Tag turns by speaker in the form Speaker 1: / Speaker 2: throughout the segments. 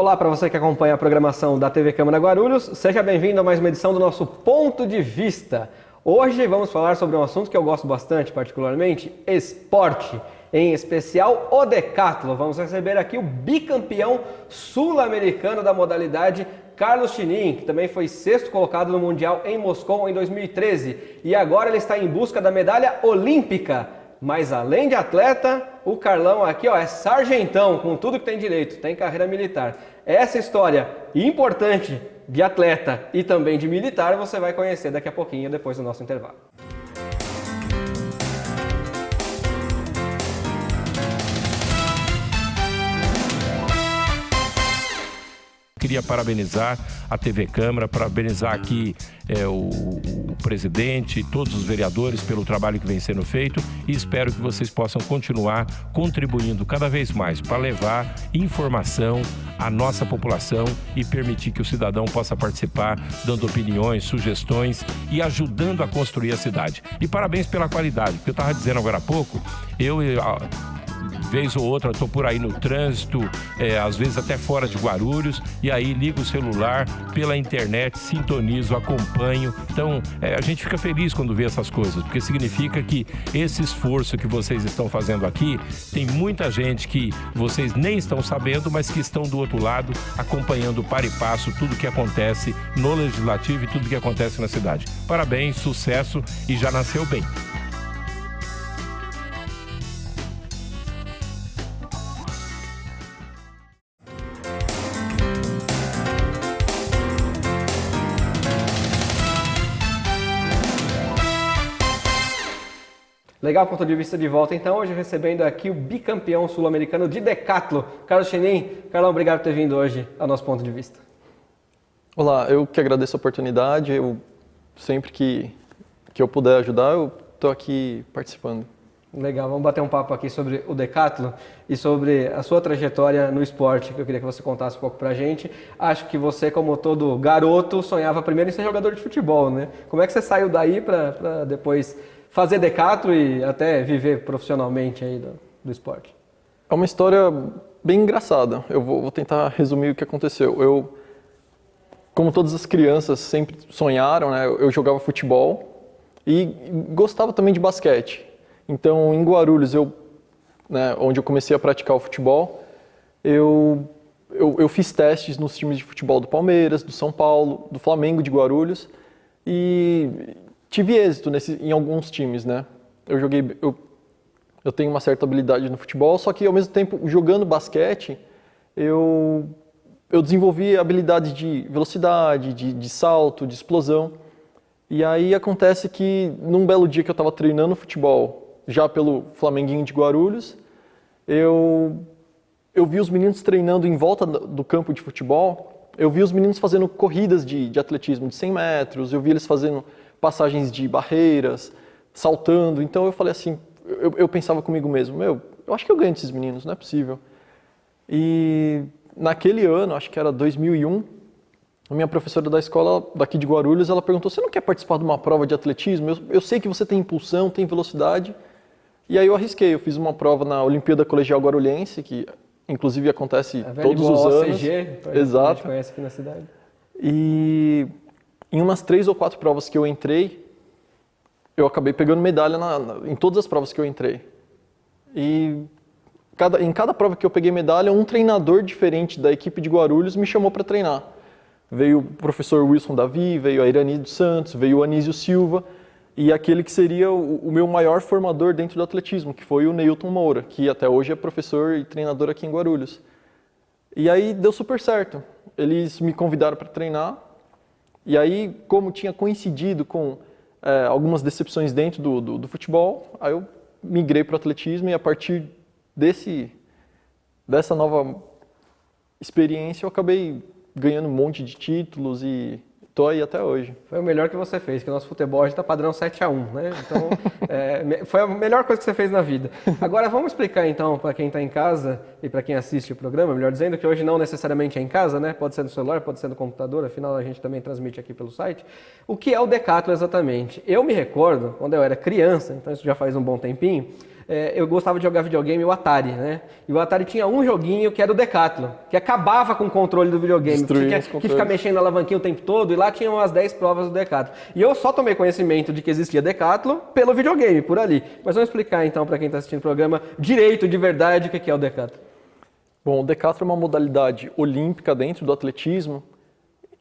Speaker 1: Olá para você que acompanha a programação da TV Câmara Guarulhos, seja bem-vindo a mais uma edição do nosso Ponto de Vista. Hoje vamos falar sobre um assunto que eu gosto bastante, particularmente, esporte, em especial o decathlon. Vamos receber aqui o bicampeão sul-americano da modalidade, Carlos Chinin, que também foi sexto colocado no Mundial em Moscou em 2013 e agora ele está em busca da medalha olímpica. Mas além de atleta, o Carlão aqui é sargentão, com tudo que tem direito, tem carreira militar. Essa história importante de atleta e também de militar você vai conhecer daqui a pouquinho, depois do nosso intervalo.
Speaker 2: Queria parabenizar a TV Câmara, parabenizar aqui o presidente, todos os vereadores pelo trabalho que vem sendo feito e espero que vocês possam continuar contribuindo cada vez mais para levar informação à nossa população e permitir que o cidadão possa participar, dando opiniões, sugestões e ajudando a construir a cidade. E parabéns pela qualidade, porque eu estava dizendo agora há pouco, vez ou outra estou por aí no trânsito, às vezes até fora de Guarulhos, e aí ligo o celular pela internet, sintonizo, acompanho. Então a gente fica feliz quando vê essas coisas, porque significa que esse esforço que vocês estão fazendo aqui, tem muita gente que vocês nem estão sabendo, mas que estão do outro lado, acompanhando para e passo tudo que acontece no Legislativo e tudo que acontece na cidade. Parabéns, sucesso e já nasceu bem.
Speaker 1: Legal, ponto de vista de volta. Então, hoje recebendo aqui o bicampeão sul-americano de decathlon, Carlos Chinin. Carlão, obrigado por ter vindo hoje ao nosso ponto de vista.
Speaker 3: Olá, eu que agradeço a oportunidade. Sempre que eu puder ajudar, eu estou aqui participando.
Speaker 1: Legal, vamos bater um papo aqui sobre o decathlon e sobre a sua trajetória no esporte, que eu queria que você contasse um pouco pra gente. Acho que você, como todo garoto, sonhava primeiro em ser jogador de futebol, né? Como é que você saiu daí para depois fazer decathlon e até viver profissionalmente aí do esporte?
Speaker 3: É uma história bem engraçada. Eu vou tentar resumir o que aconteceu. Eu, como todas as crianças sempre sonharam, né? Eu jogava futebol e gostava também de basquete. Então, em Guarulhos, onde eu comecei a praticar o futebol, eu fiz testes nos times de futebol do Palmeiras, do São Paulo, do Flamengo de Guarulhos e tive êxito em alguns times, né? Eu tenho uma certa habilidade no futebol, só que ao mesmo tempo, jogando basquete, eu desenvolvi habilidades de velocidade, de salto, de explosão. E aí acontece que num belo dia que eu estava treinando futebol, já pelo Flamenguinho de Guarulhos, eu vi os meninos treinando em volta do campo de futebol, eu vi os meninos fazendo corridas de atletismo de 100 metros, eu vi eles fazendo passagens de barreiras, saltando. Então eu falei assim, eu pensava comigo mesmo, eu acho que eu ganho desses meninos, não é possível. E naquele ano, acho que era 2001, a minha professora da escola daqui de Guarulhos, ela perguntou, você não quer participar de uma prova de atletismo? Eu sei que você tem impulsão, tem velocidade. E aí eu arrisquei, eu fiz uma prova na Olimpíada Colegial Guarulhense, que inclusive acontece todos os anos.
Speaker 1: OCG,
Speaker 3: exato.
Speaker 1: A gente conhece aqui na cidade.
Speaker 3: E em umas 3 ou 4 provas que eu entrei, eu acabei pegando medalha em todas as provas que eu entrei. E em cada prova que eu peguei medalha, um treinador diferente da equipe de Guarulhos me chamou para treinar. Veio o professor Wilson Davi, veio a Irani dos Santos, veio o Anísio Silva e aquele que seria o meu maior formador dentro do atletismo, que foi o Neilton Moura, que até hoje é professor e treinador aqui em Guarulhos. E aí deu super certo. Eles me convidaram para treinar. E aí, como tinha coincidido com algumas decepções dentro do futebol, aí eu migrei para o atletismo e a partir dessa nova experiência eu acabei ganhando um monte de títulos e estou aí até hoje.
Speaker 1: Foi o melhor que você fez, que o nosso futebol está padrão 7-1, né? Então, foi a melhor coisa que você fez na vida. Agora, vamos explicar então para quem está em casa e para quem assiste o programa, melhor dizendo, que hoje não necessariamente é em casa, né? Pode ser no celular, pode ser no computador, afinal a gente também transmite aqui pelo site. O que é o decathlon exatamente? Eu me recordo, quando eu era criança, então isso já faz um bom tempinho, eu gostava de jogar videogame, o Atari, né? E o Atari tinha um joguinho que era o Decathlon, que acabava com o controle do videogame. Tinha que ficar mexendo na alavanquinha o tempo todo, e lá tinha umas 10 provas do Decathlon. E eu só tomei conhecimento de que existia Decathlon pelo videogame, por ali. Mas vamos explicar então para quem está assistindo o programa direito, de verdade, o que é o Decathlon.
Speaker 3: Bom, o Decathlon é uma modalidade olímpica dentro do atletismo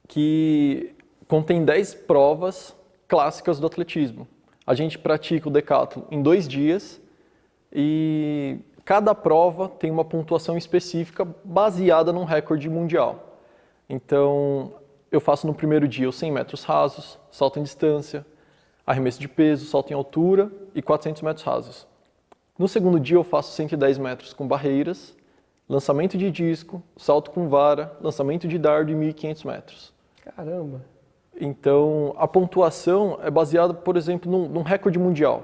Speaker 3: que contém 10 provas clássicas do atletismo. A gente pratica o Decathlon em 2 dias e cada prova tem uma pontuação específica baseada num recorde mundial. Então, eu faço no primeiro dia os 100 metros rasos, salto em distância, arremesso de peso, salto em altura e 400 metros rasos. No segundo dia eu faço 110 metros com barreiras, lançamento de disco, salto com vara, lançamento de dardo e 1.500 metros.
Speaker 1: Caramba!
Speaker 3: Então, a pontuação é baseada, por exemplo, num recorde mundial.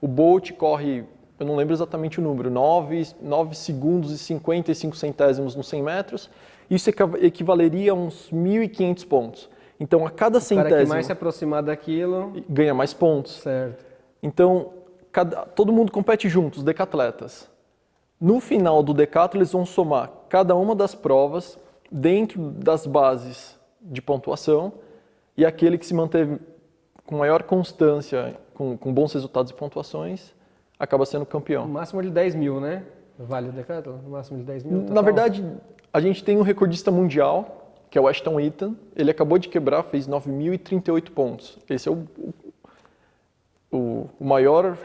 Speaker 3: O Bolt corre, eu não lembro exatamente o número, 9 segundos e 55 centésimos nos 100 metros. Isso equivaleria a uns 1.500 pontos. Então, a cada centésimo... O cara
Speaker 1: que mais se aproximar daquilo...
Speaker 3: ganha mais pontos.
Speaker 1: Certo.
Speaker 3: Então, todo mundo compete junto, os decatletas. No final do Decathlon, eles vão somar cada uma das provas dentro das bases de pontuação e aquele que se manteve com maior constância, com bons resultados e pontuações, acaba sendo campeão.
Speaker 1: O máximo de 10 mil, né? Vale o Decathlon? O máximo de 10 mil? Total.
Speaker 3: Na verdade, a gente tem um recordista mundial, que é o Ashton Eaton. Ele acabou de quebrar, fez 9.038 pontos. Esse é o maior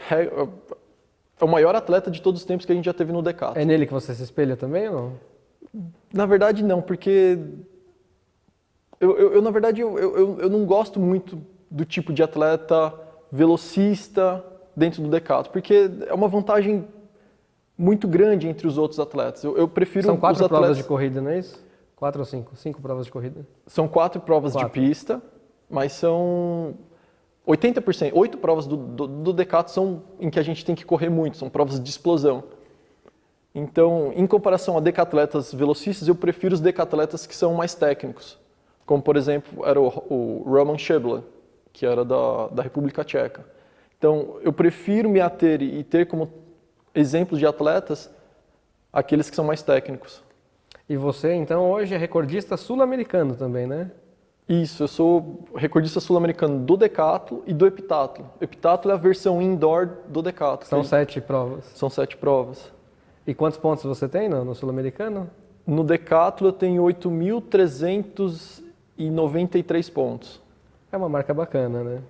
Speaker 3: atleta de todos os tempos que a gente já teve no Decathlon.
Speaker 1: É nele que você se espelha também ou não?
Speaker 3: Na verdade, não, porque na verdade, eu não gosto muito do tipo de atleta velocista dentro do Decathlon, porque é uma vantagem muito grande entre os outros atletas. Eu prefiro
Speaker 1: São 4
Speaker 3: os atletas...
Speaker 1: provas de corrida, não é isso? 4 ou 5? 5 provas de corrida?
Speaker 3: São 4 provas de pista, mas são 80%. 8 provas do Decathlon são em que a gente tem que correr muito, são provas de explosão. Então, em comparação a decatletas velocistas, eu prefiro os decatletas que são mais técnicos. Como, por exemplo, era o Roman Shebla, que era da República Tcheca. Então, eu prefiro me ater e ter como exemplos de atletas aqueles que são mais técnicos.
Speaker 1: E você, então, hoje é recordista sul-americano também, né?
Speaker 3: Isso, eu sou recordista sul-americano do Decathlon e do Heptathlon. O Heptathlon é a versão indoor do Decathlon.
Speaker 1: São 7 provas.
Speaker 3: São 7 provas.
Speaker 1: E quantos pontos você tem no sul-americano?
Speaker 3: No Decathlon eu tenho 8.393 pontos.
Speaker 1: É uma marca bacana, né?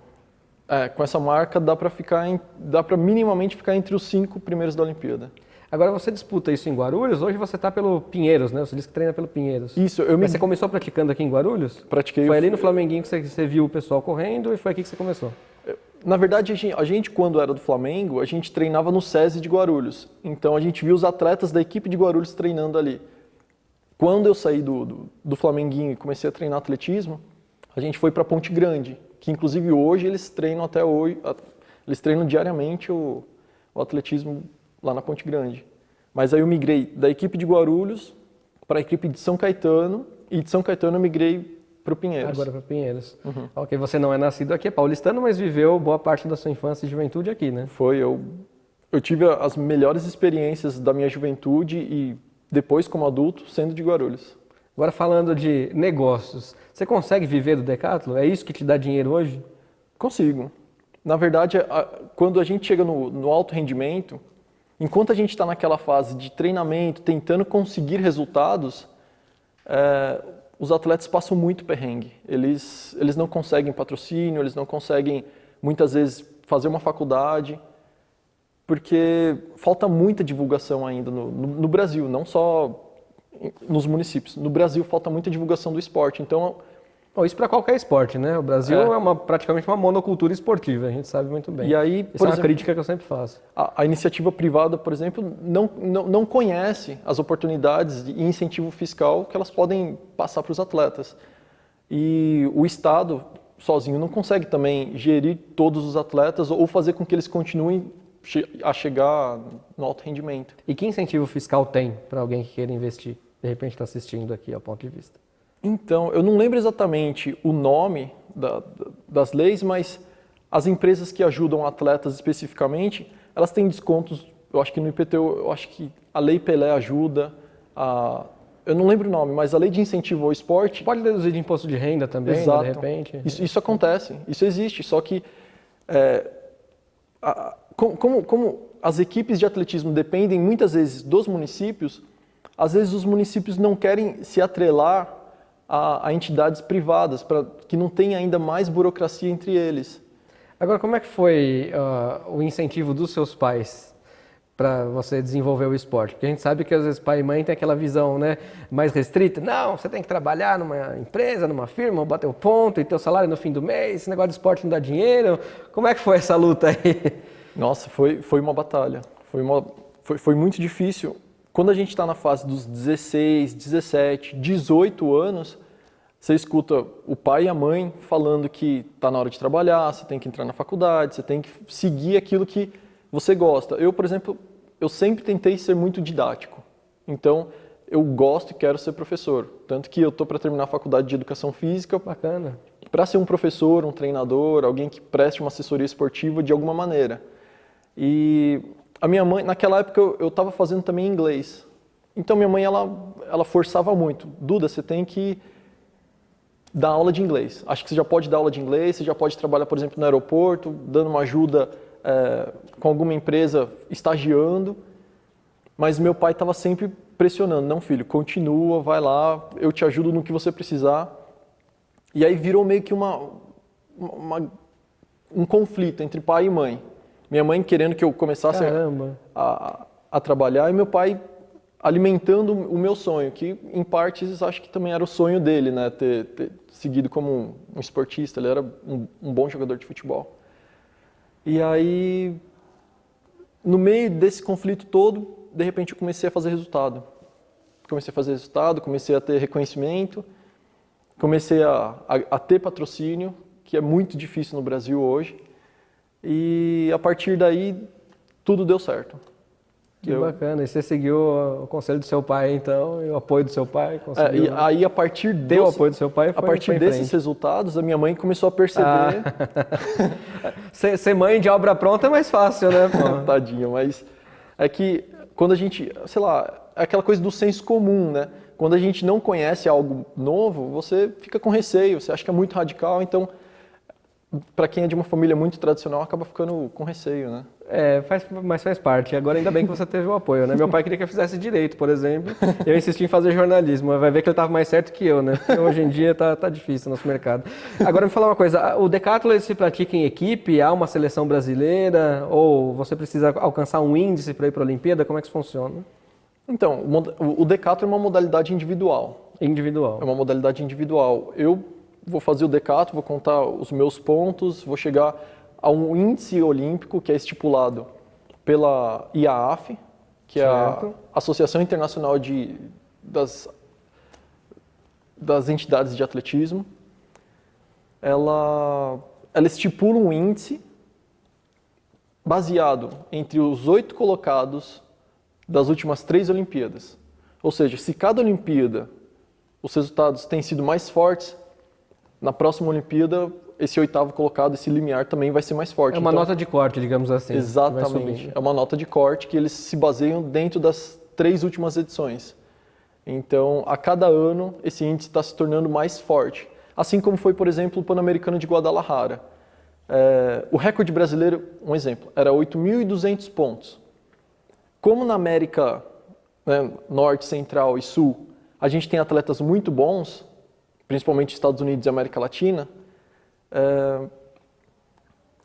Speaker 3: Com essa marca dá para minimamente ficar entre os 5 primeiros da Olimpíada.
Speaker 1: Agora você disputa isso em Guarulhos, hoje você está pelo Pinheiros, né? Você disse que treina pelo Pinheiros.
Speaker 3: Isso,
Speaker 1: Mas você começou praticando aqui em Guarulhos?
Speaker 3: Pratiquei.
Speaker 1: Foi ali no Flamenguinho que você viu o pessoal correndo e foi aqui que você começou?
Speaker 3: Na verdade, a gente quando era do Flamengo, a gente treinava no SESI de Guarulhos. Então a gente viu os atletas da equipe de Guarulhos treinando ali. Quando eu saí do Flamenguinho e comecei a treinar atletismo, a gente foi para Ponte Grande, que inclusive hoje eles treinam até hoje, eles treinam diariamente o atletismo lá na Ponte Grande. Mas aí eu migrei da equipe de Guarulhos para a equipe de São Caetano e de São Caetano eu migrei para o Pinheiros.
Speaker 1: Agora para Pinheiros. Uhum. Ok, você não é nascido aqui, é paulistano, mas viveu boa parte da sua infância e juventude aqui, né?
Speaker 3: Foi, eu tive as melhores experiências da minha juventude e depois como adulto sendo de Guarulhos.
Speaker 1: Agora falando de negócios, você consegue viver do Decathlon? É isso que te dá dinheiro hoje?
Speaker 3: Consigo. Na verdade, quando a gente chega no alto rendimento, enquanto a gente está naquela fase de treinamento, tentando conseguir resultados, os atletas passam muito perrengue. Eles não conseguem patrocínio, eles não conseguem, muitas vezes, fazer uma faculdade, porque falta muita divulgação ainda no Brasil, não só nos municípios. No Brasil falta muita divulgação do esporte. Então,
Speaker 1: bom, isso para qualquer esporte, né? O Brasil é praticamente uma monocultura esportiva, a gente sabe muito bem.
Speaker 3: E aí,
Speaker 1: por exemplo, uma crítica que eu sempre faço.
Speaker 3: A iniciativa privada, por exemplo, não conhece as oportunidades e incentivo fiscal que elas podem passar para os atletas. E o Estado, sozinho, não consegue também gerir todos os atletas ou fazer com que eles continuem a chegar no alto rendimento.
Speaker 1: E que incentivo fiscal tem para alguém que queira investir? De repente está assistindo aqui ao Ponto de Vista.
Speaker 3: Então, eu não lembro exatamente o nome das leis, mas as empresas que ajudam atletas especificamente, elas têm descontos Eu acho que no IPTU, eu acho que a Lei Pelé ajuda, eu não lembro o nome, mas a Lei de Incentivo ao Esporte...
Speaker 1: Pode deduzir de imposto de renda também,
Speaker 3: Exato.
Speaker 1: de repente.
Speaker 3: Isso acontece, isso existe, só que como as equipes de atletismo dependem muitas vezes dos municípios, às vezes os municípios não querem se atrelar a entidades privadas, para que não tenha ainda mais burocracia entre eles.
Speaker 1: Agora, como é que foi o incentivo dos seus pais para você desenvolver o esporte? Porque a gente sabe que às vezes pai e mãe tem aquela visão, né, mais restrita. Não, você tem que trabalhar numa empresa, numa firma, bater o ponto e ter o salário no fim do mês, esse negócio de esporte não dá dinheiro. Como é que foi essa luta aí?
Speaker 3: Nossa, foi uma batalha, foi muito difícil. Quando a gente está na fase dos 16, 17, 18 anos, você escuta o pai e a mãe falando que está na hora de trabalhar, você tem que entrar na faculdade, você tem que seguir aquilo que você gosta. Eu, por exemplo, eu sempre tentei ser muito didático. Então, eu gosto e quero ser professor. Tanto que eu estou para terminar a faculdade de Educação Física.
Speaker 1: Bacana.
Speaker 3: Para ser um professor, um treinador, alguém que preste uma assessoria esportiva de alguma maneira. E a minha mãe, naquela época, eu estava fazendo também inglês. Então, minha mãe, ela forçava muito. Duda, você tem que dar aula de inglês. Acho que você já pode dar aula de inglês, você já pode trabalhar, por exemplo, no aeroporto, dando uma ajuda com alguma empresa, estagiando. Mas meu pai estava sempre pressionando. Não, filho, continua, vai lá, eu te ajudo no que você precisar. E aí virou meio que um conflito entre pai e mãe. Minha mãe querendo que eu começasse a trabalhar e meu pai alimentando o meu sonho, que em partes acho que também era o sonho dele, né? Ter seguido como um esportista, ele era um bom jogador de futebol. E aí, no meio desse conflito todo, de repente eu comecei a fazer resultado. Comecei a ter reconhecimento, comecei a ter patrocínio, que é muito difícil no Brasil hoje. E a partir daí, tudo deu certo.
Speaker 1: Que bacana. E você seguiu o conselho do seu pai, então, e o apoio do seu pai?
Speaker 3: E aí, a partir
Speaker 1: deu o apoio do seu pai,
Speaker 3: a partir desses resultados, a minha mãe começou a perceber...
Speaker 1: Ser mãe de obra pronta é mais fácil, né? Pô?
Speaker 3: Tadinha, mas é que quando a gente, sei lá, é aquela coisa do senso comum, né? Quando a gente não conhece algo novo, você fica com receio, você acha que é muito radical, então, para quem é de uma família muito tradicional, acaba ficando com receio, né?
Speaker 1: Mas faz parte. Agora, ainda bem que você teve o apoio, né? Meu pai queria que eu fizesse direito, por exemplo. Eu insisti em fazer jornalismo. Vai ver que ele estava mais certo que eu, né? Porque hoje em dia tá difícil o nosso mercado. Agora, me fala uma coisa. O decathlon se pratica em equipe? Há uma seleção brasileira? Ou você precisa alcançar um índice para ir para a Olimpíada? Como é que isso funciona?
Speaker 3: Então, o decathlon é uma modalidade individual.
Speaker 1: Individual.
Speaker 3: É uma modalidade individual. Eu vou fazer o decathlon, vou contar os meus pontos, vou chegar a um índice olímpico que é estipulado pela IAAF, que é a Associação Internacional das Entidades de Atletismo. Ela estipula um índice baseado entre os 8 colocados das últimas 3 Olimpíadas. Ou seja, se cada Olimpíada os resultados têm sido mais fortes, na próxima Olimpíada esse 8º colocado, esse limiar também vai ser mais forte.
Speaker 1: É uma nota de corte, digamos assim.
Speaker 3: Exatamente. É uma nota de corte que eles se baseiam dentro das 3 últimas edições. Então, a cada ano, esse índice está se tornando mais forte. Assim como foi, por exemplo, o Pan-Americano de Guadalajara. O recorde brasileiro, um exemplo, era 8.200 pontos. Como na América, né, Norte, Central e Sul, a gente tem atletas muito bons, principalmente Estados Unidos e América Latina,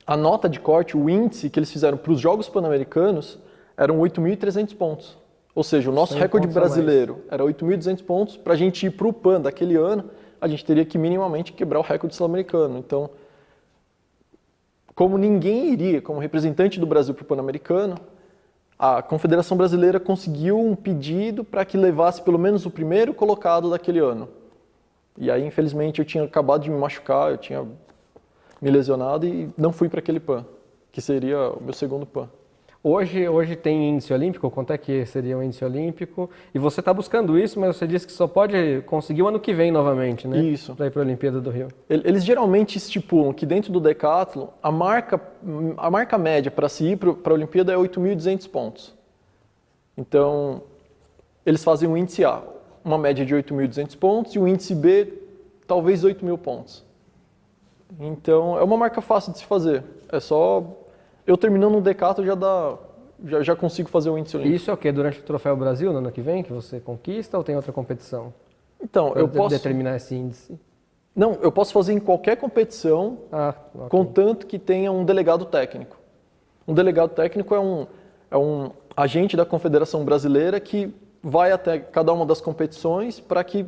Speaker 3: a nota de corte, o índice que eles fizeram para os Jogos Pan-Americanos eram 8.300 pontos. Ou seja, o nosso recorde brasileiro era 8.200 pontos. Para a gente ir para o Pan daquele ano, a gente teria que minimamente quebrar o recorde sul-americano. Então, como ninguém iria como representante do Brasil para o Pan-Americano, a Confederação Brasileira conseguiu um pedido para que levasse pelo menos o primeiro colocado daquele ano. E aí, infelizmente, eu tinha acabado de me machucar, eu tinha me lesionado e não fui para aquele Pan, que seria o meu segundo Pan.
Speaker 1: Hoje tem índice olímpico? Quanto é que seria o índice olímpico? E você está buscando isso, mas você disse que só pode conseguir o ano que vem novamente, né?
Speaker 3: Isso.
Speaker 1: Para ir para a Olimpíada do Rio.
Speaker 3: Eles geralmente estipulam que dentro do decathlon, a marca média para se ir para a Olimpíada é 8.200 pontos. Então, eles fazem um índice A, uma média de 8.200 pontos, e o índice B, talvez 8.000 pontos. Então, é uma marca fácil de se fazer. É só... Eu terminando um decathlon já consigo fazer o índice olímpico.
Speaker 1: Isso é o quê? Durante o Troféu Brasil, no ano que vem, que você conquista, ou tem outra competição?
Speaker 3: Então,
Speaker 1: Pra
Speaker 3: eu posso...
Speaker 1: determinar esse índice?
Speaker 3: Não, eu posso fazer em qualquer competição,
Speaker 1: Ok.
Speaker 3: contanto que tenha um delegado técnico. Um delegado técnico é um agente da Confederação Brasileira que vai até cada uma das competições para que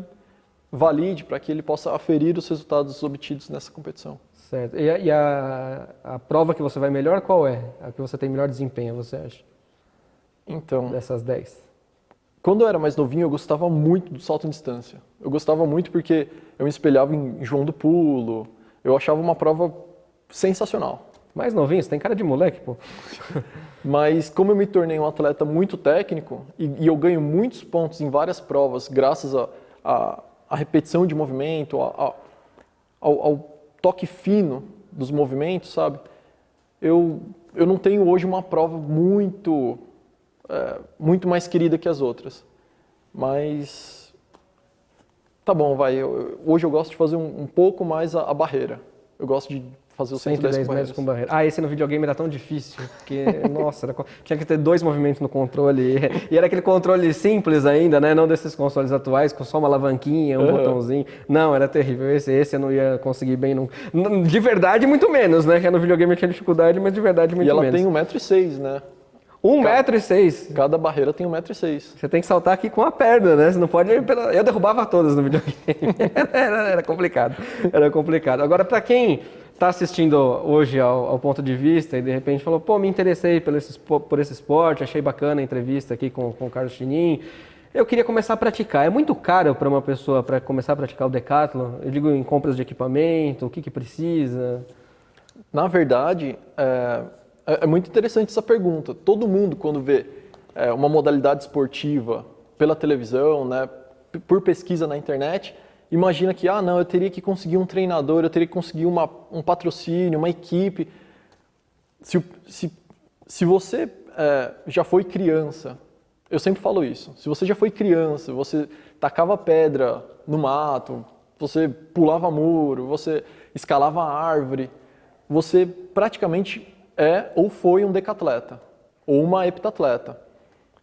Speaker 3: valide, para que ele possa aferir os resultados obtidos nessa competição.
Speaker 1: Certo. E a prova que você vai melhor, qual é? A que você tem melhor desempenho, você acha?
Speaker 3: Então,
Speaker 1: Dessas 10?
Speaker 3: quando eu era mais novinho, eu gostava muito do salto em distância. Eu gostava muito porque eu me espelhava em João do Pulo, eu achava uma prova sensacional.
Speaker 1: Mais novinho, você tem cara de moleque, pô.
Speaker 3: Mas como eu me tornei um atleta muito técnico e eu ganho muitos pontos em várias provas graças à repetição de movimento, ao toque fino dos movimentos, sabe? Eu não tenho hoje uma prova muito mais querida que as outras. Mas tá bom, vai. Hoje eu gosto de fazer um pouco mais a barreira. Eu gosto de fazer os
Speaker 1: 110 metros com barreira. Ah, esse no videogame era tão difícil, porque, nossa, tinha que ter 2 movimentos no controle, e era aquele controle simples ainda, né? Não desses consoles atuais, com só uma alavanquinha, um botãozinho. Não, era terrível. Esse eu não ia conseguir bem nunca. De verdade, muito menos, né? Que no videogame eu tinha dificuldade, mas de verdade, muito menos.
Speaker 3: E ela tem 1,6 m, né?
Speaker 1: 1,6 m.
Speaker 3: Cada barreira tem 1,6 m.
Speaker 1: Você tem que saltar aqui com a perna, né? Você não pode... Eu derrubava todas no videogame. Era complicado. Era complicado. Agora, para quem está assistindo hoje ao Ponto de Vista e de repente falou, pô, me interessei por esse esporte, achei bacana a entrevista aqui com o Carlos Chinin, eu queria começar a praticar. É muito caro para uma pessoa para começar a praticar o decathlon? Eu digo em compras de equipamento, o que precisa?
Speaker 3: Na verdade, é muito interessante essa pergunta. Todo mundo, quando vê uma modalidade esportiva pela televisão, né, por pesquisa na internet, imagina que, não, eu teria que conseguir um treinador, eu teria que conseguir um patrocínio, uma equipe. Se você já foi criança, eu sempre falo isso, se você já foi criança, você tacava pedra no mato, você pulava muro, você escalava árvore, você praticamente ou foi um decatleta, ou uma heptatleta.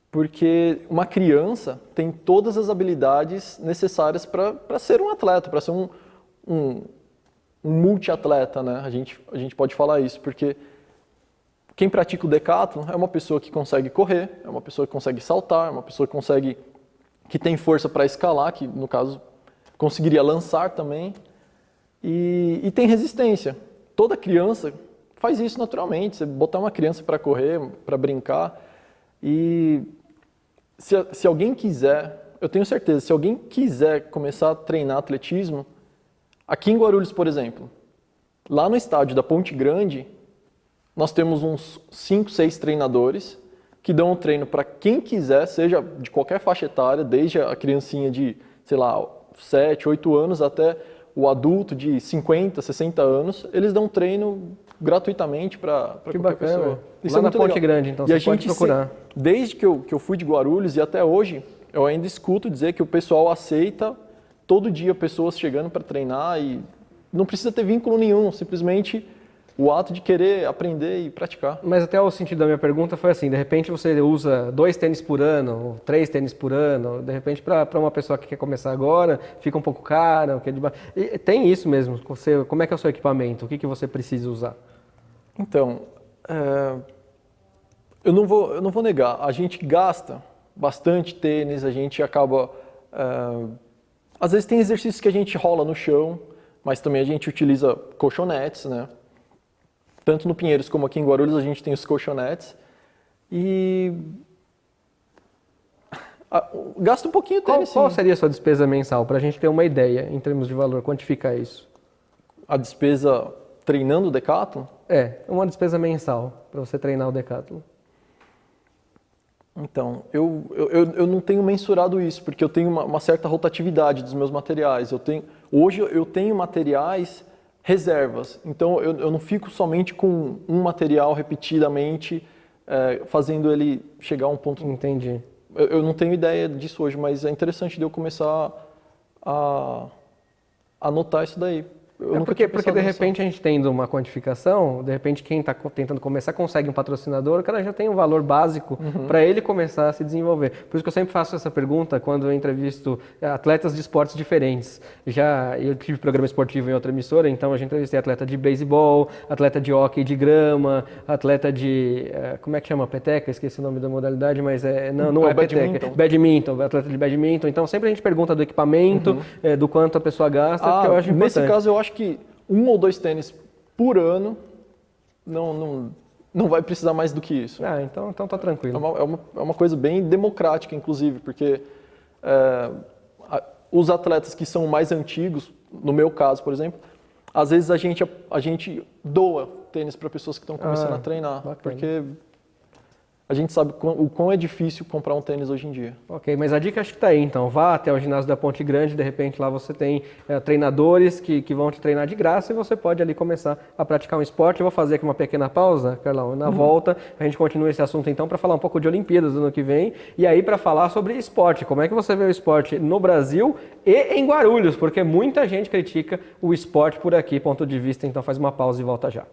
Speaker 3: Porque uma criança tem todas as habilidades necessárias para ser um atleta, para ser um multiatleta, né? A gente pode falar isso, porque quem pratica o decathlon é uma pessoa que consegue correr, é uma pessoa que consegue saltar, é uma pessoa que tem força para escalar, que no caso conseguiria lançar também, e tem resistência. Toda criança faz isso naturalmente, você botar uma criança para correr, para brincar, e se alguém quiser, eu tenho certeza, se alguém quiser começar a treinar atletismo, aqui em Guarulhos, por exemplo, lá no estádio da Ponte Grande, nós temos uns 5, 6 treinadores que dão um treino para quem quiser, seja de qualquer faixa etária, desde a criancinha de, sei lá, 7, 8 anos até o adulto de 50, 60 anos, eles dão treino gratuitamente para qualquer
Speaker 1: bacana,
Speaker 3: pessoa.
Speaker 1: Isso lá é na Ponte Grande, então você pode procurar.
Speaker 3: Desde que eu fui de Guarulhos e até hoje, eu ainda escuto dizer que o pessoal aceita todo dia pessoas chegando para treinar e não precisa ter vínculo nenhum, simplesmente o ato de querer aprender e praticar.
Speaker 1: Mas até o sentido da minha pergunta foi assim, de repente você usa 2 tênis por ano, 3 tênis por ano, de repente para uma pessoa que quer começar agora, fica um pouco caro. Tem isso mesmo, como é que é o seu equipamento, o que você precisa usar?
Speaker 3: Então, eu não vou negar, a gente gasta bastante tênis, a gente acaba... às vezes tem exercícios que a gente rola no chão, mas também a gente utiliza colchonetes, né? Tanto no Pinheiros como aqui em Guarulhos a gente tem os colchonetes. E gasta um pouquinho tênis.
Speaker 1: Qual seria a sua despesa mensal, para a gente ter uma ideia em termos de valor, quantificar isso?
Speaker 3: A despesa treinando o decathlon?
Speaker 1: Uma despesa mensal para você treinar o decathlon.
Speaker 3: Então, eu não tenho mensurado isso, porque eu tenho uma certa rotatividade dos meus materiais. Hoje eu tenho materiais reservas, então eu não fico somente com um material repetidamente, fazendo ele chegar a um ponto.
Speaker 1: Entendi.
Speaker 3: Eu não tenho ideia disso hoje, mas é interessante de eu começar a anotar isso daí.
Speaker 1: Porque de repente a gente tendo uma quantificação, de repente quem está tentando começar consegue um patrocinador, o cara já tem um valor básico para ele começar a se desenvolver. Por isso que eu sempre faço essa pergunta quando eu entrevisto atletas de esportes diferentes. Eu tive programa esportivo em outra emissora, então eu já entrevistei atleta de beisebol, atleta de hóquei de grama, atleta de, como é que chama? Peteca? Esqueci o nome da modalidade, mas não é peteca. Badminton, atleta de badminton. Então sempre a gente pergunta do equipamento, do quanto a pessoa gasta, porque eu acho importante.
Speaker 3: Nesse caso eu acho que 1 ou 2 tênis por ano não vai precisar mais do que isso.
Speaker 1: Então tá tranquilo.
Speaker 3: É uma coisa bem democrática, inclusive, porque os atletas que são mais antigos, no meu caso, por exemplo, às vezes a gente doa tênis para pessoas que estão começando a treinar, bacana. Porque a gente sabe o quão é difícil comprar um tênis hoje em dia.
Speaker 1: Ok, mas a dica acho que está aí, então. Vá até o ginásio da Ponte Grande, de repente lá você tem treinadores que vão te treinar de graça e você pode ali começar a praticar um esporte. Eu vou fazer aqui uma pequena pausa, Carlão, na volta a gente continua esse assunto então para falar um pouco de Olimpíadas do ano que vem e aí para falar sobre esporte. Como é que você vê o esporte no Brasil e em Guarulhos? Porque muita gente critica o esporte por aqui, ponto de vista. Então faz uma pausa e volta já.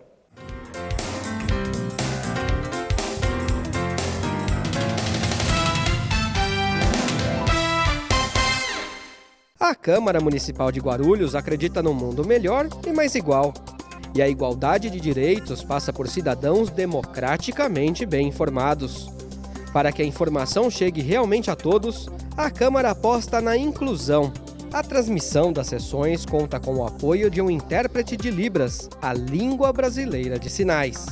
Speaker 1: A Câmara Municipal de Guarulhos acredita num mundo melhor e mais igual. E a igualdade de direitos passa por cidadãos democraticamente bem informados. Para que a informação chegue realmente a todos, a Câmara aposta na inclusão. A transmissão das sessões conta com o apoio de um intérprete de Libras, a língua brasileira de sinais.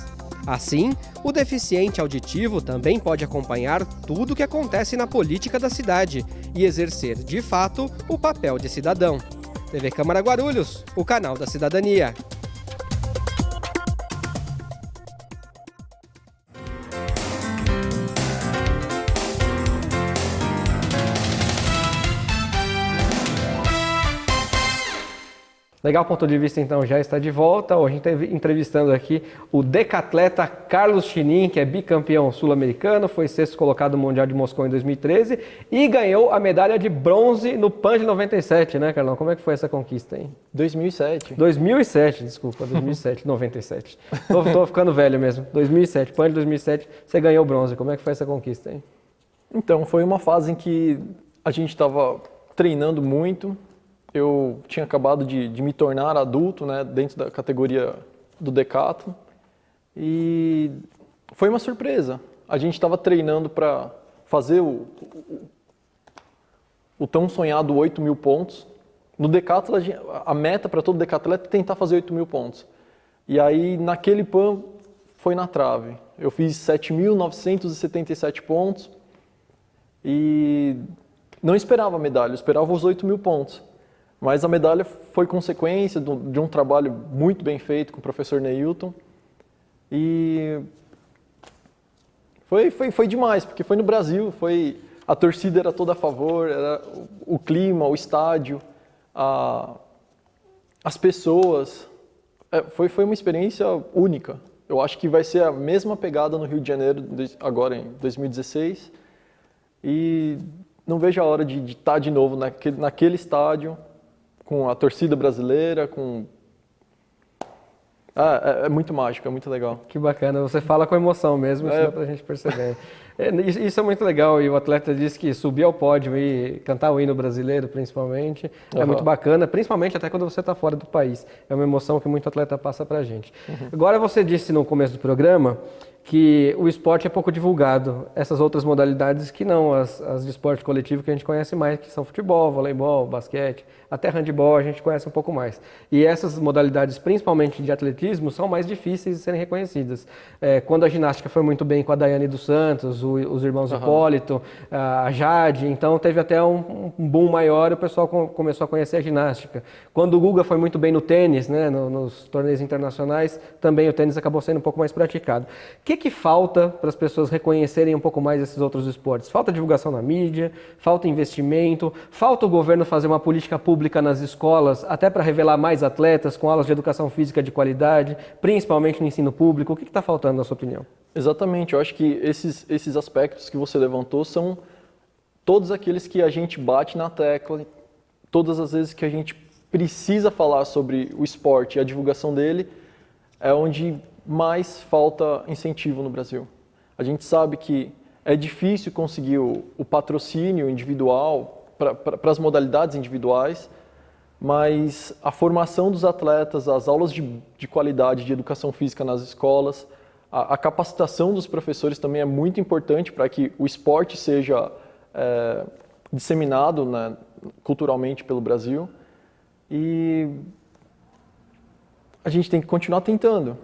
Speaker 1: Assim, o deficiente auditivo também pode acompanhar tudo o que acontece na política da cidade e exercer, de fato, o papel de cidadão. TV Câmara Guarulhos, o canal da cidadania. Legal, ponto de vista então já está de volta. Hoje a gente está entrevistando aqui o decatleta Carlos Chinin, que é bicampeão sul-americano, foi sexto colocado no Mundial de Moscou em 2013 e ganhou a medalha de bronze no PAN de 97, né, Carlão? Como é que foi essa conquista aí?
Speaker 3: 2007.
Speaker 1: 2007, desculpa, 2007, 97. Tô ficando velho mesmo. 2007, PAN de 2007, você ganhou bronze. Como é que foi essa conquista aí?
Speaker 3: Então, foi uma fase em que a gente estava treinando muito. Eu tinha acabado de me tornar adulto, né, dentro da categoria do decathlon, e foi uma surpresa. A gente estava treinando para fazer o tão sonhado 8.000 pontos. No decathlon, a meta para todo decatleta é tentar fazer 8.000 pontos. E aí, naquele PAN, foi na trave. Eu fiz 7.977 pontos e não esperava a medalha, eu esperava os 8.000 pontos. Mas a medalha foi consequência de um trabalho muito bem feito com o professor Neilton. E foi demais, porque foi no Brasil, a torcida era toda a favor, era o clima, o estádio, as pessoas. Foi uma experiência única. Eu acho que vai ser a mesma pegada no Rio de Janeiro, agora em 2016. E não vejo a hora de estar de novo naquele estádio, com a torcida brasileira, é muito mágico, é muito legal.
Speaker 1: Que bacana, você fala com emoção mesmo, isso dá pra gente perceber. Isso é muito legal, e o atleta disse que subir ao pódio e cantar o hino brasileiro, principalmente, é muito bacana, principalmente até quando você está fora do país. É uma emoção que muito atleta passa pra gente. Agora, você disse no começo do programa que o esporte é pouco divulgado, essas outras modalidades que não, as de esporte coletivo que a gente conhece mais, que são futebol, voleibol, basquete, até handebol a gente conhece um pouco mais. E essas modalidades, principalmente de atletismo, são mais difíceis de serem reconhecidas. Quando a ginástica foi muito bem com a Daiane dos Santos, os irmãos Hipólito, a Jade, então teve até um boom maior e o pessoal começou a conhecer a ginástica. Quando o Guga foi muito bem no tênis, né, nos torneios internacionais, também o tênis acabou sendo um pouco mais praticado. O que falta para as pessoas reconhecerem um pouco mais esses outros esportes? Falta divulgação na mídia, falta investimento, falta o governo fazer uma política pública nas escolas, até para revelar mais atletas com aulas de educação física de qualidade, principalmente no ensino público. O que está faltando, na sua opinião?
Speaker 3: Exatamente, eu acho que esses aspectos que você levantou são todos aqueles que a gente bate na tecla, todas as vezes que a gente precisa falar sobre o esporte e a divulgação dele, é onde mais falta incentivo no Brasil. A gente sabe que é difícil conseguir o patrocínio individual para as modalidades individuais, mas a formação dos atletas, as aulas de qualidade de educação física nas escolas, a capacitação dos professores também é muito importante para que o esporte seja disseminado, né, culturalmente pelo Brasil. E a gente tem que continuar tentando.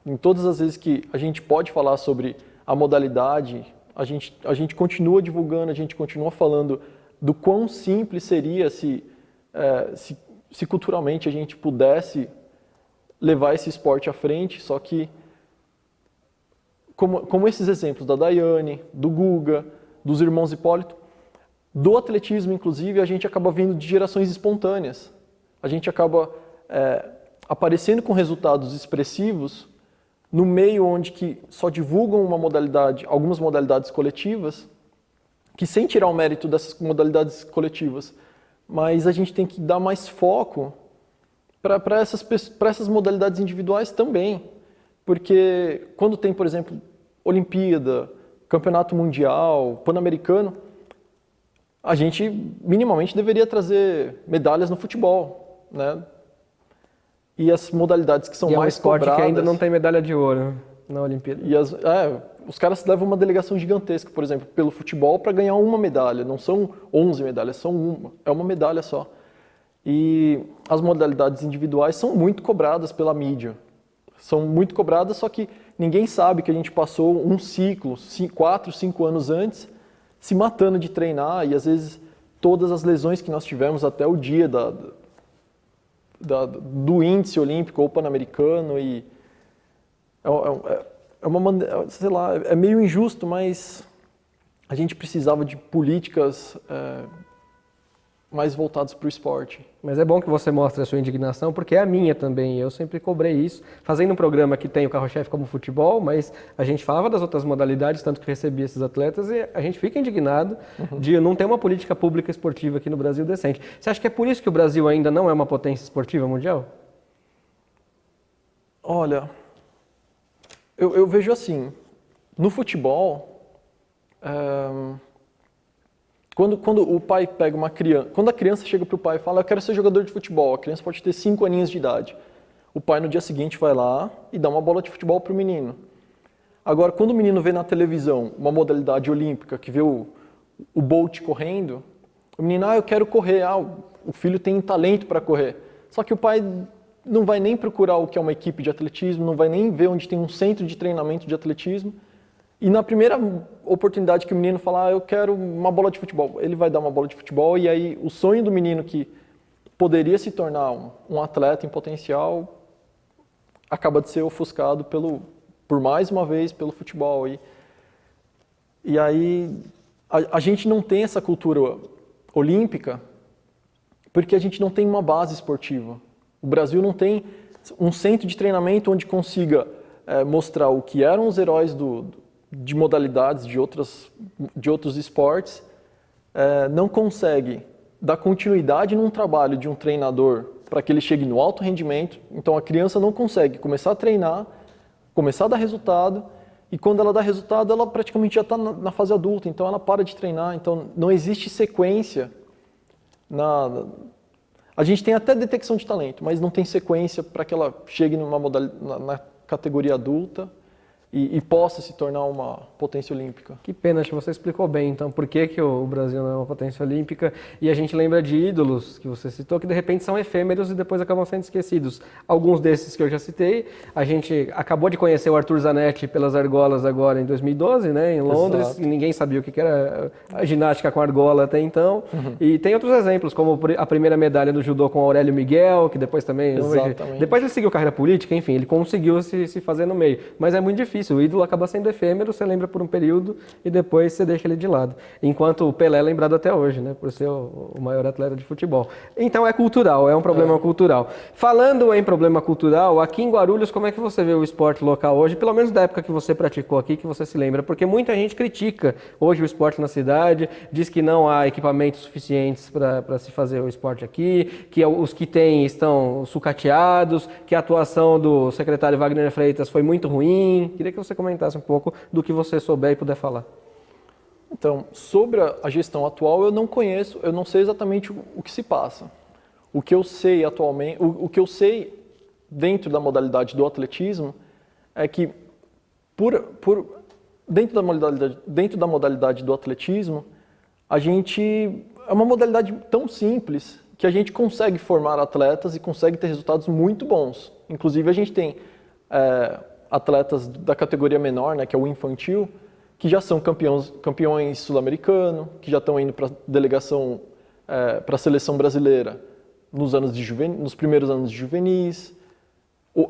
Speaker 3: Em todas as vezes que a gente pode falar sobre a modalidade, a gente continua divulgando, a gente continua falando do quão simples seria se culturalmente a gente pudesse levar esse esporte à frente, só que como esses exemplos da Daiane, do Guga, dos irmãos Hipólito, do atletismo, inclusive, a gente acaba vindo de gerações espontâneas. A gente acaba aparecendo com resultados expressivos no meio onde que só divulgam uma modalidade, algumas modalidades coletivas, que sem tirar o mérito dessas modalidades coletivas, mas a gente tem que dar mais foco para essas modalidades individuais também. Porque quando tem, por exemplo, Olimpíada, Campeonato Mundial, Pan-Americano, a gente minimamente deveria trazer medalhas no futebol, né? E as modalidades que são mais cobradas...
Speaker 1: É um esporte que ainda não tem medalha de ouro na Olimpíada.
Speaker 3: E os caras levam uma delegação gigantesca, por exemplo, pelo futebol para ganhar uma medalha. Não são 11 medalhas, são uma. É uma medalha só. E as modalidades individuais são muito cobradas pela mídia. São muito cobradas, só que ninguém sabe que a gente passou um ciclo, 4, 5 anos antes, se matando de treinar, e às vezes todas as lesões que nós tivemos até o dia do índice olímpico ou pan-americano, e é uma maneira, sei lá, é meio injusto, mas a gente precisava de políticas mais voltadas para o esporte.
Speaker 1: Mas é bom que você mostre a sua indignação, porque é a minha também. Eu sempre cobrei isso, fazendo um programa que tem o carro-chefe como futebol, mas a gente falava das outras modalidades, tanto que recebia esses atletas, e a gente fica indignado de não ter uma política pública esportiva aqui no Brasil decente. Você acha que é por isso que o Brasil ainda não é uma potência esportiva mundial?
Speaker 3: Olha, eu vejo assim, no futebol... Quando o pai pega uma criança, quando a criança chega para o pai e fala, eu quero ser jogador de futebol, a criança pode ter 5 aninhos de idade. O pai no dia seguinte vai lá e dá uma bola de futebol para o menino. Agora, quando o menino vê na televisão uma modalidade olímpica, que vê o Bolt correndo, o menino, eu quero correr, o filho tem talento para correr. Só que o pai não vai nem procurar o que é uma equipe de atletismo, não vai nem ver onde tem um centro de treinamento de atletismo. E na primeira oportunidade que o menino falar, eu quero uma bola de futebol, ele vai dar uma bola de futebol, e aí o sonho do menino que poderia se tornar um atleta em potencial acaba de ser ofuscado por mais uma vez pelo futebol. E aí a gente não tem essa cultura olímpica porque a gente não tem uma base esportiva. O Brasil não tem um centro de treinamento onde consiga mostrar o que eram os heróis de modalidades de outros esportes, não consegue dar continuidade num trabalho de um treinador para que ele chegue no alto rendimento. Então a criança não consegue começar a treinar, começar a dar resultado, e quando ela dá resultado, ela praticamente já está na fase adulta, então ela para de treinar. Então não existe sequência. A gente tem até detecção de talento, mas não tem sequência para que ela chegue na categoria adulta e possa se tornar uma potência olímpica.
Speaker 1: Que pena, acho que você explicou bem, então, por que o Brasil não é uma potência olímpica, e a gente lembra de ídolos que você citou, que de repente são efêmeros e depois acabam sendo esquecidos. Alguns desses que eu já citei, a gente acabou de conhecer o Arthur Zanetti pelas argolas agora em 2012, né, em Londres. Exato. E ninguém sabia o que era a ginástica com argola até então. E tem outros exemplos, como a primeira medalha do judô com Aurélio Miguel, que depois também... Depois ele seguiu carreira política, enfim, ele conseguiu se fazer no meio. Mas é muito difícil difícil. O ídolo acaba sendo efêmero, você lembra por um período e depois você deixa ele de lado. Enquanto o Pelé é lembrado até hoje, né? Por ser o maior atleta de futebol. Então é cultural, é um problema cultural. Falando em problema cultural, aqui em Guarulhos, como é que você vê o esporte local hoje? Pelo menos da época que você praticou aqui, que você se lembra. Porque muita gente critica hoje o esporte na cidade, diz que não há equipamentos suficientes para se fazer o esporte aqui, que os que tem estão sucateados, que a atuação do secretário Wagner Freitas foi muito ruim. Queria que você comentasse um pouco do que você souber e puder falar.
Speaker 3: Então, sobre a gestão atual, eu não conheço, eu não sei exatamente o que se passa. O que eu sei atualmente, o que eu sei dentro da modalidade do atletismo é que dentro da modalidade do atletismo, a gente é uma modalidade tão simples que a gente consegue formar atletas e consegue ter resultados muito bons. Inclusive, a gente tem atletas da categoria menor, né, que é o infantil, que já são campeões sul-americanos, que já estão indo para delegação, para a seleção brasileira nos primeiros anos de juvenis.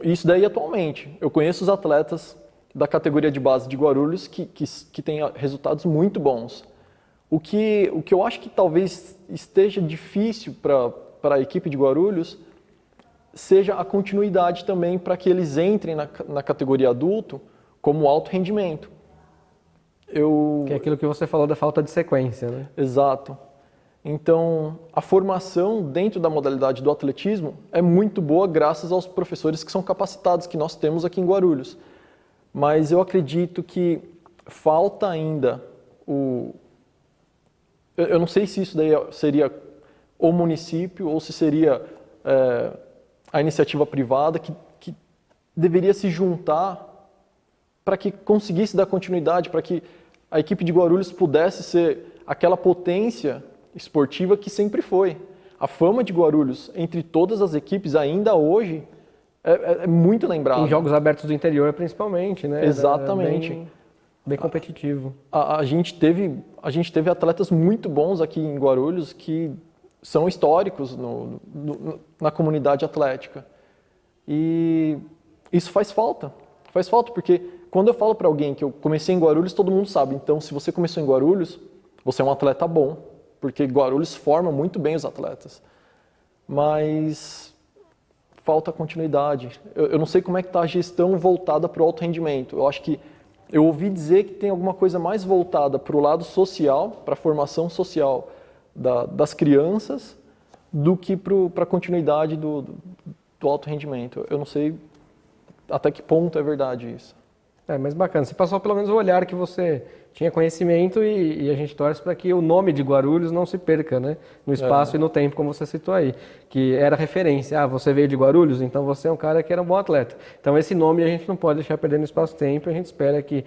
Speaker 3: Isso daí atualmente. Eu conheço os atletas da categoria de base de Guarulhos que têm resultados muito bons. O que eu acho que talvez esteja difícil para a equipe de Guarulhos seja a continuidade também para que eles entrem na categoria adulto como alto rendimento.
Speaker 1: Que é aquilo que você falou da falta de sequência, né?
Speaker 3: Exato. Então, a formação dentro da modalidade do atletismo é muito boa graças aos professores que são capacitados, que nós temos aqui em Guarulhos. Mas eu acredito que falta ainda eu não sei se isso daí seria o município ou se seria a iniciativa privada que deveria se juntar para que conseguisse dar continuidade, para que a equipe de Guarulhos pudesse ser aquela potência esportiva que sempre foi. A fama de Guarulhos entre todas as equipes ainda hoje é muito lembrada.
Speaker 1: Em jogos abertos do interior, principalmente, né?
Speaker 3: Exatamente.
Speaker 1: Bem competitivo.
Speaker 3: A gente teve atletas muito bons aqui em Guarulhos que são históricos na comunidade atlética. E isso faz falta. Faz falta porque quando eu falo para alguém que eu comecei em Guarulhos, todo mundo sabe. Então, se você começou em Guarulhos, você é um atleta bom, porque Guarulhos forma muito bem os atletas. Mas falta continuidade. Eu não sei como é que está a gestão voltada para o alto rendimento. Eu acho que eu ouvi dizer que tem alguma coisa mais voltada para o lado social, para a formação social das crianças, do que para a continuidade do alto rendimento. Eu não sei até que ponto é verdade isso.
Speaker 1: Mas bacana. Você passou pelo menos o olhar que você tinha conhecimento e a gente torce para que o nome de Guarulhos não se perca, né? No espaço e no tempo, como você citou aí, que era referência. Você veio de Guarulhos, então você é um cara que era um bom atleta. Então esse nome a gente não pode deixar perder no espaço-tempo, a gente espera que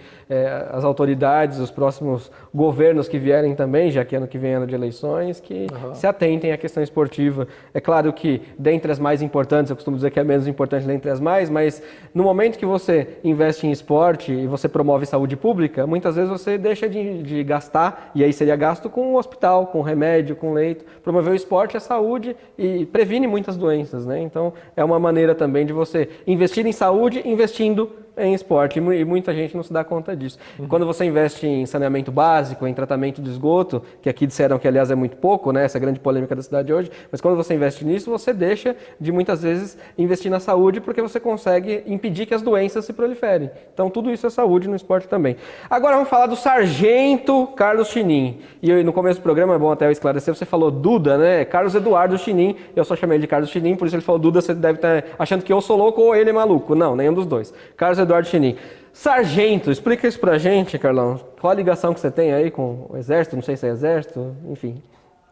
Speaker 1: as autoridades, os próximos governos que vierem também, já que ano que vem é ano de eleições, que se atentem à questão esportiva. É claro que dentre as mais importantes, eu costumo dizer que é menos importante dentre as mais, mas no momento que você investe em esporte e você promove saúde pública, muitas vezes você deixa de gastar, e aí seria gasto com o hospital, com remédio, com leito. Promover o esporte é saúde e previne muitas doenças, né? Então é uma maneira também de você investir em saúde investindo em esporte, e muita gente não se dá conta disso. Quando você investe em saneamento básico, em tratamento de esgoto, que aqui disseram que aliás é muito pouco, né, essa grande polêmica da cidade hoje, mas quando você investe nisso, você deixa de muitas vezes investir na saúde porque você consegue impedir que as doenças se proliferem. Então tudo isso é saúde no esporte também. Agora vamos falar do sargento Carlos Chinin. E no começo do programa, é bom até eu esclarecer, você falou Duda, né? Carlos Eduardo Chinin, eu só chamei ele de Carlos Chinin, por isso ele falou Duda, você deve estar achando que eu sou louco ou ele é maluco. Não, nenhum dos dois. Carlos Eduardo Chinin. Sargento, explica isso pra gente, Carlão. Qual a ligação que você tem aí com o Exército? Não sei se é Exército, enfim.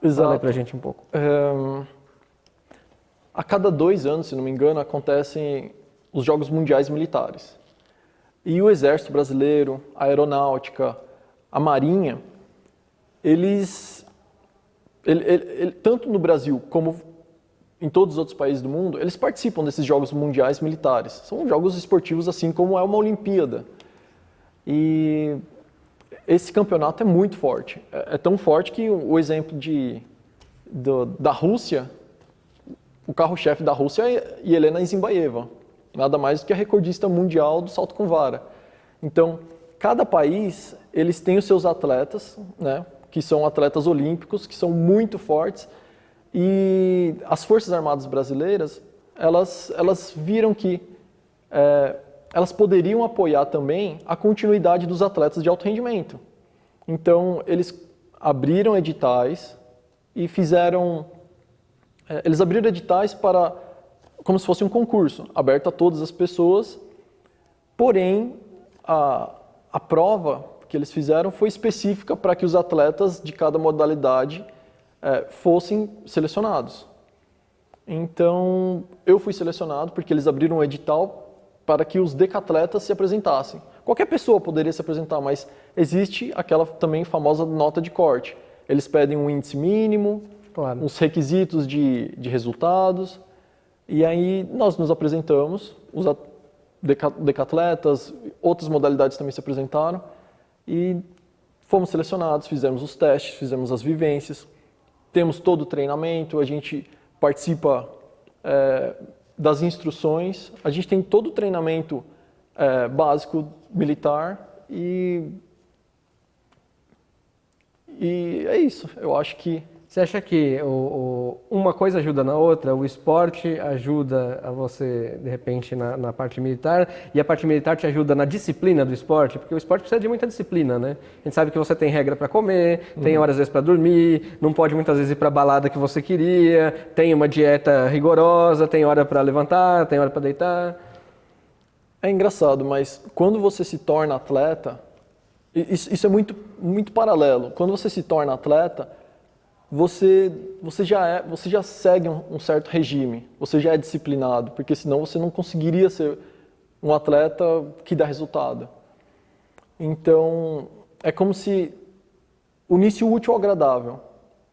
Speaker 3: Exato.
Speaker 1: Fala aí pra gente um pouco.
Speaker 3: A cada 2 anos, se não me engano, acontecem os Jogos Mundiais Militares. E o Exército Brasileiro, a Aeronáutica, a Marinha, tanto no Brasil como em todos os outros países do mundo, eles participam desses Jogos Mundiais Militares. São jogos esportivos assim como é uma Olimpíada. E esse campeonato é muito forte. É tão forte que o exemplo da Rússia, o carro-chefe da Rússia é Yelena Isinbayeva. Nada mais do que a recordista mundial do salto com vara. Então, cada país, eles têm os seus atletas, né, que são atletas olímpicos, que são muito fortes, e as Forças Armadas brasileiras, elas viram que elas poderiam apoiar também a continuidade dos atletas de alto rendimento. Então, eles abriram editais e eles abriram editais para, como se fosse um concurso, aberto a todas as pessoas, porém, a prova que eles fizeram foi específica para que os atletas de cada modalidade fossem selecionados. Então, eu fui selecionado porque eles abriram um edital para que os decatletas se apresentassem. Qualquer pessoa poderia se apresentar, mas existe aquela também famosa nota de corte. Eles pedem um índice mínimo,
Speaker 1: Claro.
Speaker 3: uns requisitos de resultados, e aí nós nos apresentamos, os decatletas, outras modalidades também se apresentaram, e fomos selecionados, fizemos os testes, fizemos as vivências, temos todo o treinamento, a gente participa das instruções, a gente tem todo o treinamento básico militar e é isso. Eu acho que
Speaker 1: Você acha que uma coisa ajuda na outra? O esporte ajuda a você, de repente, na parte militar, e a parte militar te ajuda na disciplina do esporte? Porque o esporte precisa de muita disciplina, né? A gente sabe que você tem regra para comer, tem horas às vezes para dormir, não pode muitas vezes ir para a balada que você queria, tem uma dieta rigorosa, tem hora para levantar, tem hora para deitar.
Speaker 3: é engraçado, mas quando você se torna atleta, isso é muito, muito paralelo. Quando você se torna atleta, você já segue um certo regime, você já é disciplinado, porque senão você não conseguiria ser um atleta que dá resultado. Então, é como se unisse o útil ao agradável.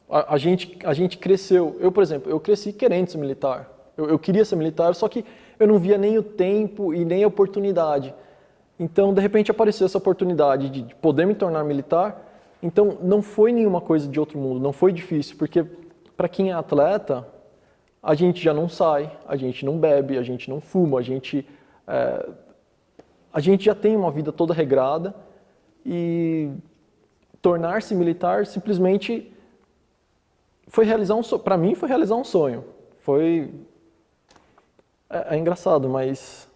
Speaker 3: A gente cresceu, por exemplo, eu cresci querendo ser militar. Eu queria ser militar, só que eu não via nem o tempo e nem a oportunidade. Então, de repente, apareceu essa oportunidade de poder me tornar militar. Então, não foi nenhuma coisa de outro mundo, não foi difícil, porque para quem é atleta, a gente já não sai, a gente não bebe, a gente não fuma, a gente já tem uma vida toda regrada, e tornar-se militar simplesmente foi realizar um sonho. Para mim, foi realizar um sonho. É engraçado, mas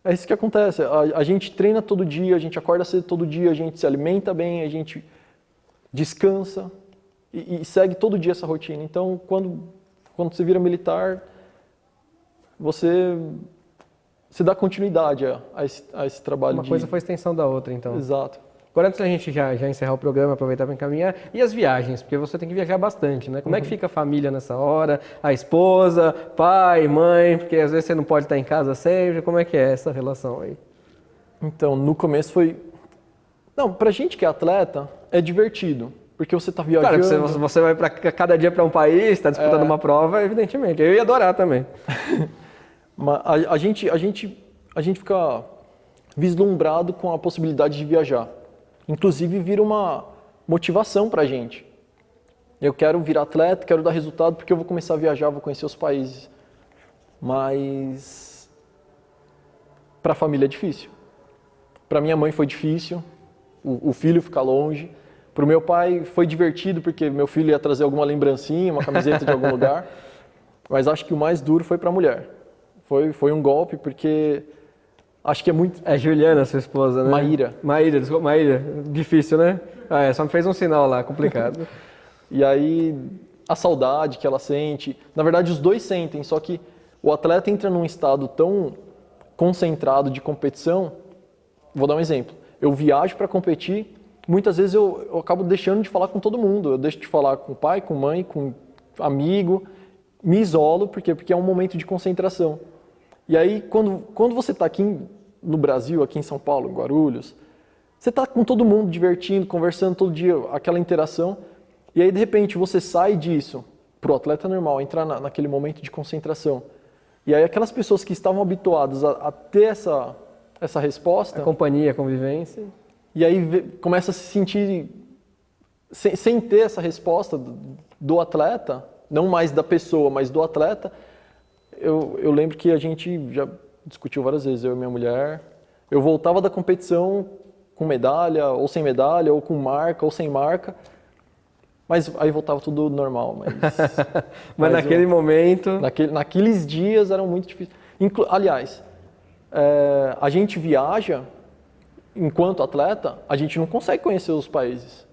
Speaker 3: é isso que acontece. A gente treina todo dia, a gente acorda cedo todo dia, a gente se alimenta bem, a gente descansa e segue todo dia essa rotina. Então, quando você vira militar, você dá continuidade a esse trabalho.
Speaker 1: Uma coisa foi extensão da outra, então.
Speaker 3: Exato.
Speaker 1: Agora, antes da gente já encerrar o programa, aproveitar para encaminhar, e as viagens? Porque você tem que viajar bastante, né? Como é que fica a família nessa hora? A esposa, pai, mãe, porque às vezes você não pode estar em casa sempre. Como é que é essa relação aí?
Speaker 3: Então, no começo foi... Não, pra gente que é atleta, é divertido, porque você tá viajando...
Speaker 1: Claro, você vai cada dia para um país, está disputando uma prova, evidentemente. Eu ia adorar também.
Speaker 3: Mas a gente fica vislumbrado com a possibilidade de viajar. Inclusive, vira uma motivação pra gente. Eu quero virar atleta, quero dar resultado, porque eu vou começar a viajar, vou conhecer os países. Mas para a família é difícil. Para minha mãe foi difícil, o filho ficar longe. Para o meu pai foi divertido, porque meu filho ia trazer alguma lembrancinha, uma camiseta de algum lugar. Mas acho que o mais duro foi para a mulher. Foi um golpe, porque acho que é muito...
Speaker 1: É Juliana, sua esposa, né?
Speaker 3: Maíra.
Speaker 1: Desculpa, Maíra. Difícil, né? Só me fez um sinal lá, complicado.
Speaker 3: E aí, a saudade que ela sente... Na verdade, os dois sentem, só que o atleta entra num estado tão concentrado de competição. Vou dar um exemplo. Eu viajo para competir, muitas vezes eu acabo deixando de falar com todo mundo. Eu deixo de falar com o pai, com mãe, com amigo. Me isolo, porque é um momento de concentração. E aí, quando você está aqui no Brasil, aqui em São Paulo, em Guarulhos, você está com todo mundo divertindo, conversando todo dia, aquela interação. E aí, de repente, você sai disso para o atleta normal, entrar naquele momento de concentração. E aí, aquelas pessoas que estavam habituadas a ter essa resposta...
Speaker 1: A companhia, a convivência.
Speaker 3: E aí, começa a se sentir... Sem ter essa resposta do atleta, não mais da pessoa, mas do atleta... Eu lembro que a gente já discutiu várias vezes, eu e minha mulher, Eu voltava da competição com medalha, ou sem medalha, ou com marca, ou sem marca. Mas aí voltava tudo normal.
Speaker 1: Mas naquele momento...
Speaker 3: Naqueles dias eram muito difíceis. Aliás, a gente viaja, enquanto atleta, a gente não consegue conhecer os países.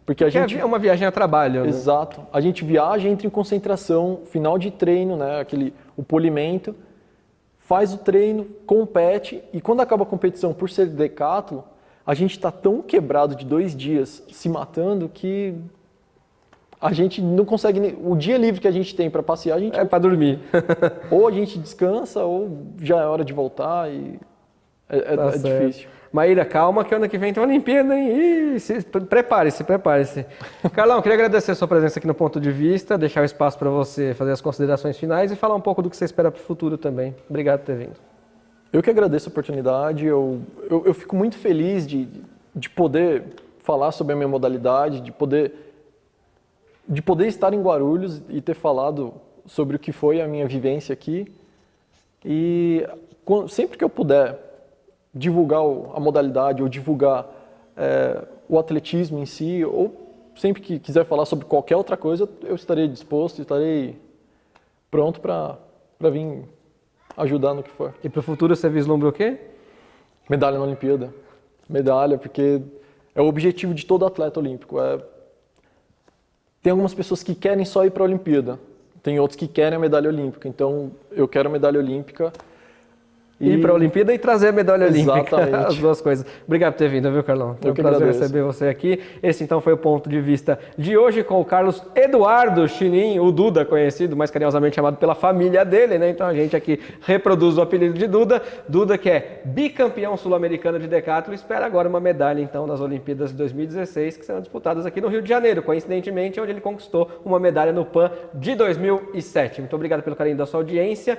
Speaker 3: Porque a gente...
Speaker 1: é uma viagem a trabalho. Né?
Speaker 3: Exato. A gente viaja, entra em concentração, final de treino, né? O polimento, faz o treino, compete, e quando acaba a competição, por ser decathlon, a gente está tão quebrado de 2 dias se matando que a gente não consegue... O dia livre que a gente tem para passear, a gente...
Speaker 1: É para dormir. Ou
Speaker 3: a gente descansa, ou já é hora de voltar e
Speaker 1: tá
Speaker 3: é difícil.
Speaker 1: Maíra, calma que ano que vem tem uma Olimpíada, hein? Prepare-se. Carlão, queria agradecer a sua presença aqui no Ponto de Vista, deixar o espaço para você fazer as considerações finais e falar um pouco do que você espera para o futuro também. Obrigado por ter vindo.
Speaker 3: Eu que agradeço a oportunidade, eu fico muito feliz de poder falar sobre a minha modalidade, de poder estar em Guarulhos e ter falado sobre o que foi a minha vivência aqui. E sempre que eu puder divulgar a modalidade ou divulgar o atletismo em si, ou sempre que quiser falar sobre qualquer outra coisa, eu estarei disposto, estarei pronto para vir ajudar no que for.
Speaker 1: E para o futuro você vislumbra o quê?
Speaker 3: Medalha na Olimpíada. Medalha, porque é o objetivo de todo atleta olímpico. Tem algumas pessoas que querem só ir para a Olimpíada, tem outros que querem a medalha olímpica. Então, eu quero a medalha olímpica.
Speaker 1: Ir para a Olimpíada e trazer a medalha olímpica.
Speaker 3: Exatamente.
Speaker 1: As duas coisas. Obrigado por ter vindo, viu, Carlão? Foi um prazer receber você aqui. Esse, então, foi o Ponto de Vista de hoje com o Carlos Eduardo Chinin, o Duda, conhecido mais carinhosamente chamado pela família dele, né? Então, a gente aqui reproduz o apelido de Duda. Duda, que é bicampeão sul-americano de decathlon, espera agora uma medalha, então, das Olimpíadas de 2016, que serão disputadas aqui no Rio de Janeiro, coincidentemente, onde ele conquistou uma medalha no PAN de 2007. Muito obrigado pelo carinho da sua audiência.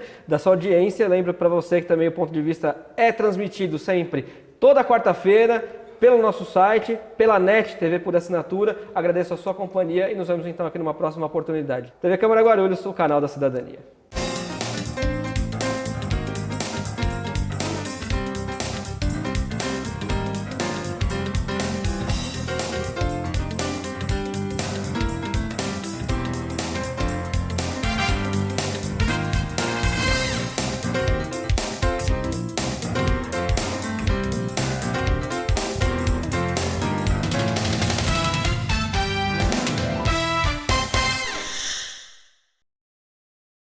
Speaker 1: Lembro para você que também o Ponto de Vista é transmitido sempre, toda quarta-feira, pelo nosso site, pela NET TV por assinatura. Agradeço a sua companhia e nos vemos então aqui numa próxima oportunidade. TV Câmara Guarulhos, o canal da cidadania.